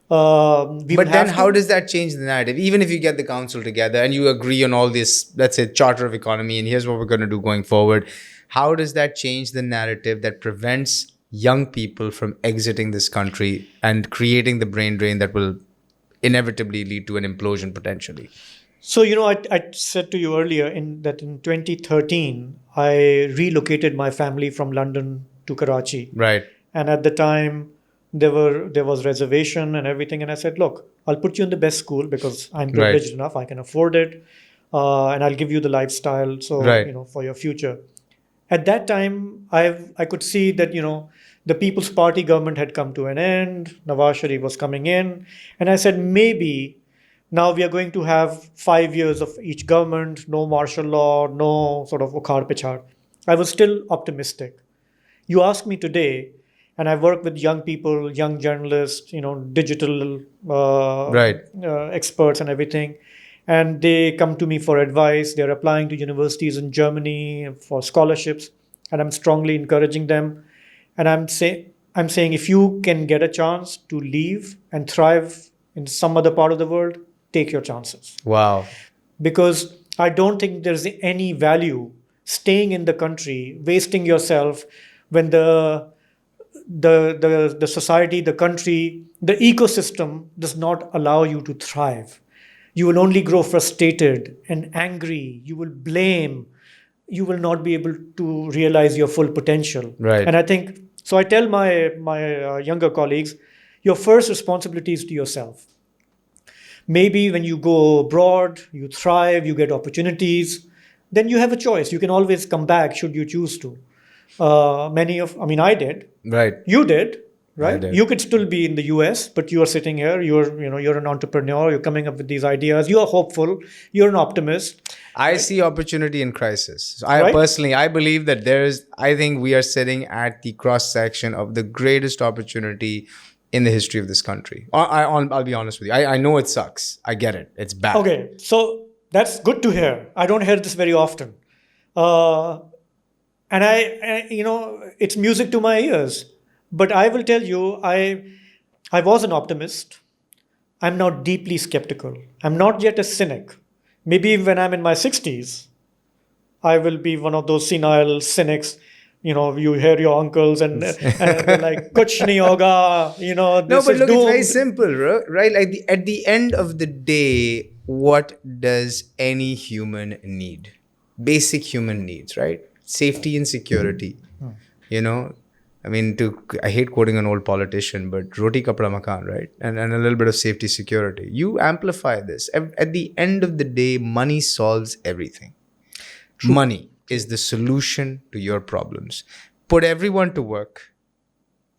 But then how does that change the narrative? Even if you get the council together and you agree on all this, let's say, charter of economy, and here's what we're going to do going forward, how does that change the narrative that prevents young people from exiting this country and creating the brain drain that will inevitably lead to an implosion potentially? So, I said to you earlier in 2013, I relocated my family from London to Karachi. Right. And at the time, there was reservation and everything. And I said, look, I'll put you in the best school because I'm privileged enough. I can afford it. And I'll give you the lifestyle. So, for your future. At that time, I could see that, the People's Party government had come to an end. Nawaz Sharif was coming in. And I said, maybe now we are going to have 5 years of each government, no martial law, no sort of ukhar pichar. I was still optimistic. You ask me today, and I work with young people, young journalists, digital experts and everything. And they come to me for advice. They're applying to universities in Germany for scholarships. And I'm strongly encouraging them. And I'm saying, if you can get a chance to leave and thrive in some other part of the world, take your chances. Wow. Because I don't think there's any value staying in the country, wasting yourself when the society, the country, the ecosystem does not allow you to thrive. You will only grow frustrated and angry. You will blame. You will not be able to realize your full potential. Right. And I think, so I tell my younger colleagues, your first responsibility is to yourself. Maybe when you go abroad, you thrive, you get opportunities, then you have a choice. You can always come back should you choose to. I did. Right. You did, right? I did. You could still be in the US, but you are sitting here. You're an entrepreneur. You're coming up with these ideas. You are hopeful. You're an optimist. I see opportunity in crisis. So Right? I believe that I think we are sitting at the cross section of the greatest opportunity in the history of this country. I'll be honest with you. I know it sucks. I get it. It's bad. Okay, so that's good to hear. I don't hear this very often. And it's music to my ears. But I will tell you, I was an optimist. I'm now deeply skeptical. I'm not yet a cynic. Maybe when I'm in my 60s, I will be one of those senile cynics. You hear your uncles and they're like, kuch nahi hoga, No, but look, doomed. it's very simple, right? Like at the end of the day, what does any human need? Basic human needs, right? Safety and security. I hate quoting an old politician, but roti kapda makan, right? And a little bit of safety, security. You amplify this. At the end of the day, money solves everything. True. Money is the solution to your problems. Put everyone to work.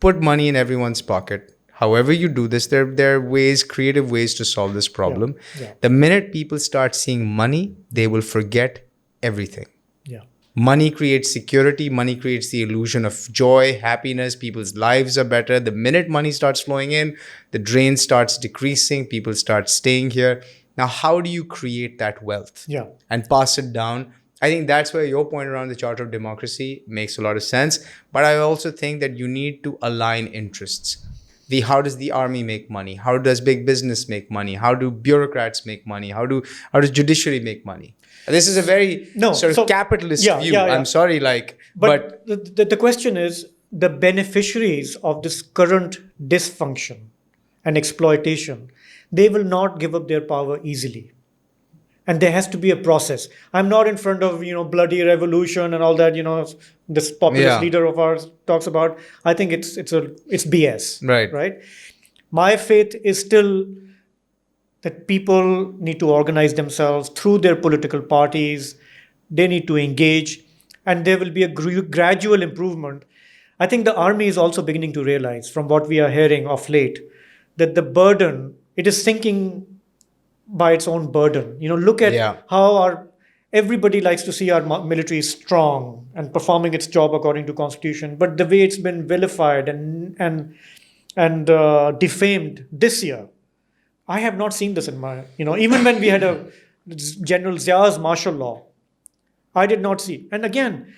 Put money in everyone's pocket. However you do this, there are ways, creative ways to solve this problem. Yeah. The minute people start seeing money, they will forget everything. Yeah. Money creates security. Money creates the illusion of joy, happiness. People's lives are better. The minute money starts flowing in, the drain starts decreasing. People start staying here. Now, how do you create that wealth and pass it down? I think that's where your point around the Charter of Democracy makes a lot of sense. But I also think that you need to align interests. How does the army make money? How does big business make money? How do bureaucrats make money? How does judiciary make money? This is a very capitalist view. I'm sorry, but the question is, the beneficiaries of this current dysfunction and exploitation, they will not give up their power easily. And there has to be a process. I'm not in front of, bloody revolution and all that, this populist leader of ours talks about. I think it's BS. Right? My faith is still that people need to organize themselves through their political parties. They need to engage, and there will be a gradual improvement. I think the army is also beginning to realize, from what we are hearing of late, that the burden, it is sinking by its own burden. Look at how everybody likes to see our military strong and performing its job according to constitution, but the way it's been vilified and defamed this year, I have not seen this in my, even when we had a General Zia's martial law, I did not see. And again,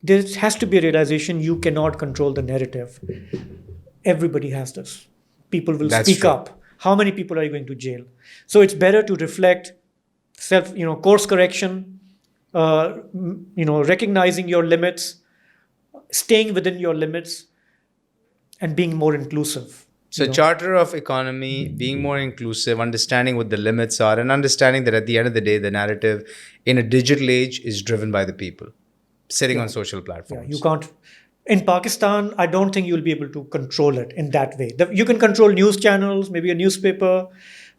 there has to be a realization you cannot control the narrative. Everybody has this. People will speak up. How many people are you going to jail? So it's better to reflect course correction, recognizing your limits, staying within your limits, and being more inclusive. So Charter of Economy, being more inclusive, understanding what the limits are, and understanding that at the end of the day, the narrative in a digital age is driven by the people sitting on social platforms. You can't. In Pakistan, I don't think you'll be able to control it in that way. You can control news channels, maybe a newspaper,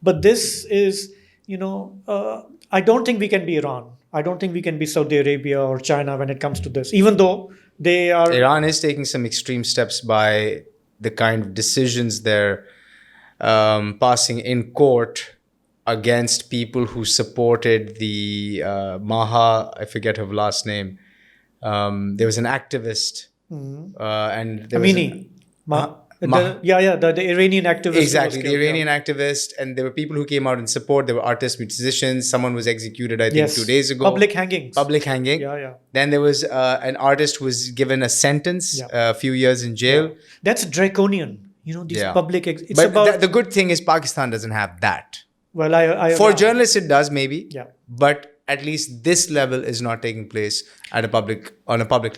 but this is, I don't think we can be Iran. I don't think we can be Saudi Arabia or China when it comes to this, even though they are... Iran is taking some extreme steps by the kind of decisions they're passing in court against people who supported the I forget her last name. There was an activist... and there Amini. The Iranian activist. Exactly, the Iranian activist. And there were people who came out in support. There were artists, musicians. Someone was executed, I think, 2 days ago. Public hanging. Then there was an artist who was given a sentence, a few years in jail. That's draconian. These public... the good thing is Pakistan doesn't have that. Well, for journalists, it does maybe. Yeah. But at least this level is not taking place on a public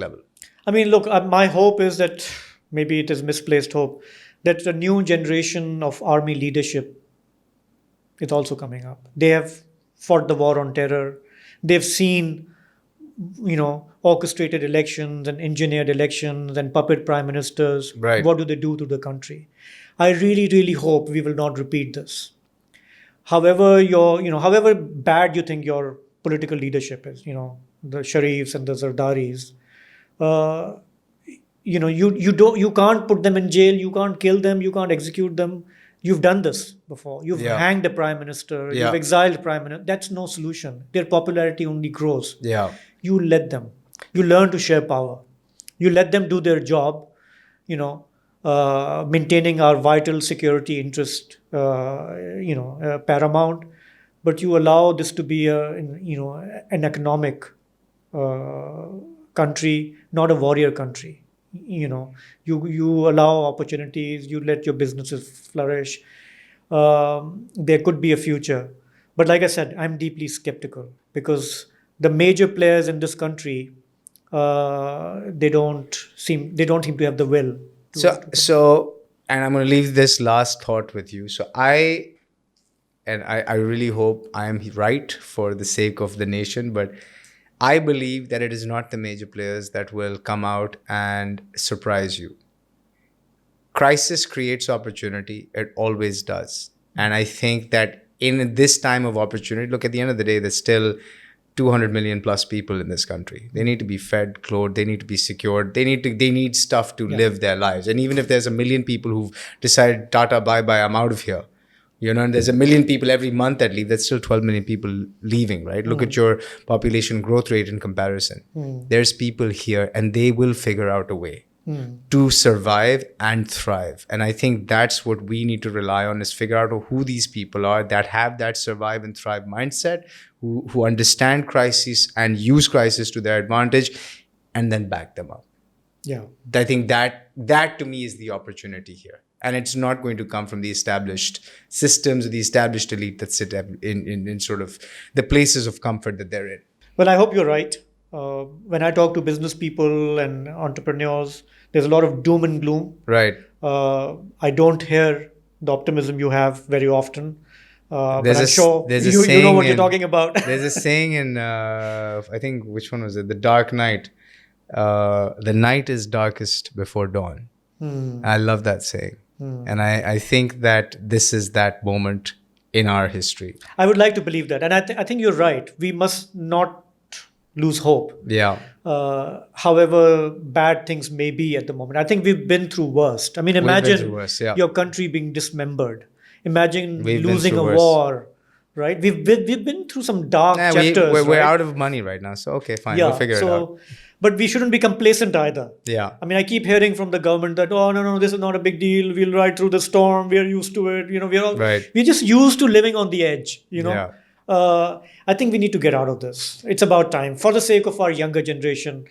level. I mean, look, my hope is that, maybe it is misplaced hope, that a new generation of army leadership is also coming up. They have fought the war on terror. They've seen, orchestrated elections and engineered elections and puppet prime ministers. Right. What do they do to the country? I really, really hope we will not repeat this. However however bad you think your political leadership is, the Sharifs and the Zardaris, you can't put them in jail, you can't kill them, you can't execute them. You've done this before. You've hanged the prime minister, you've exiled prime minister. That's no solution. Their popularity only grows. You let them. You learn to share power. You let them do their job, maintaining our vital security interest, paramount. But you allow this to be an economic country, not a warrior country. You allow opportunities, you let your businesses flourish. There could be a future. But like I said, I'm deeply skeptical because the major players in this country, they don't seem to have the will. And I'm going to leave this last thought with you. So I really hope I am right for the sake of the nation, but I believe that it is not the major players that will come out and surprise you. Crisis creates opportunity. It always does. And I think that in this time of opportunity, look, at the end of the day, there's still 200 million plus people in this country. They need to be fed, clothed, they need to be secured, they need stuff to live their lives. And even if there's 1 million people who've decided, Tata, bye-bye, I'm out of here, And there's 1 million people every month that leave. That's still 12 million people leaving, right? Look at your population growth rate in comparison. There's people here and they will figure out a way to survive and thrive. And I think that's what we need to rely on, is figure out who these people are that have that survive and thrive mindset, who understand crisis and use crisis to their advantage, and then back them up. Yeah. I think that to me is the opportunity here. And it's not going to come from the established systems or the established elite that sit in sort of the places of comfort that they're in. Well, I hope you're right. When I talk to business people and entrepreneurs, there's a lot of doom and gloom. Right. I don't hear the optimism you have very often. But There's I'm a- sure there's a you know saying what you're in- talking about. There's a saying in, I think, which one was it? The Dark Knight. The night is darkest before dawn. I love that saying. And I think that this is that moment in our history. I would like to believe that. And I think you're right. We must not lose hope. Yeah. However bad things may be at the moment. I think we've been through worst. I mean, been imagine through worse, yeah. your country being dismembered. Imagine We've been losing through a worse. war, right? We've been through some dark chapters. We're right? out of money right now. So, okay, fine. Yeah. We'll figure it out. But we shouldn't be complacent either. Yeah. I mean, I keep hearing from the government that, oh, no, this is not a big deal. We'll ride through the storm. We're used to it. We're just used to living on the edge, Yeah. I think we need to get out of this. It's about time. For the sake of our younger generation,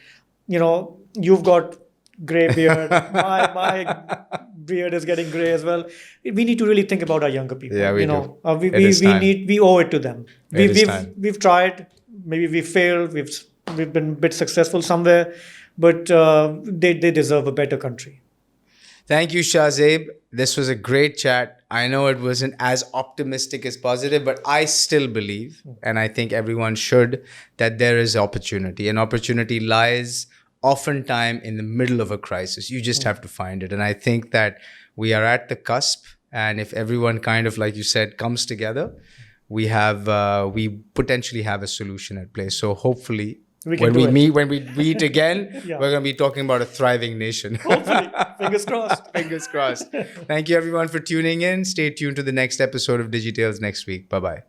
you've got gray beard. my beard is getting gray as well. We need to really think about our younger people. Yeah, we do. It We is time. we owe it to them. It is time. We've tried. Maybe we failed. We've been a bit successful somewhere, but they deserve a better country. Thank you, Shahzeb. This was a great chat. I know it wasn't as optimistic as positive, but I still believe, and I think everyone should, that there is opportunity. And opportunity lies oftentimes in the middle of a crisis. You just have to find it. And I think that we are at the cusp. And if everyone kind of, like you said, comes together, we potentially have a solution at play. So hopefully, when we meet again, Yeah. we're going to be talking about a thriving nation. Hopefully, fingers crossed. Fingers crossed. Thank you everyone for tuning in. Stay tuned to the next episode of DigiTales next week. Bye-bye.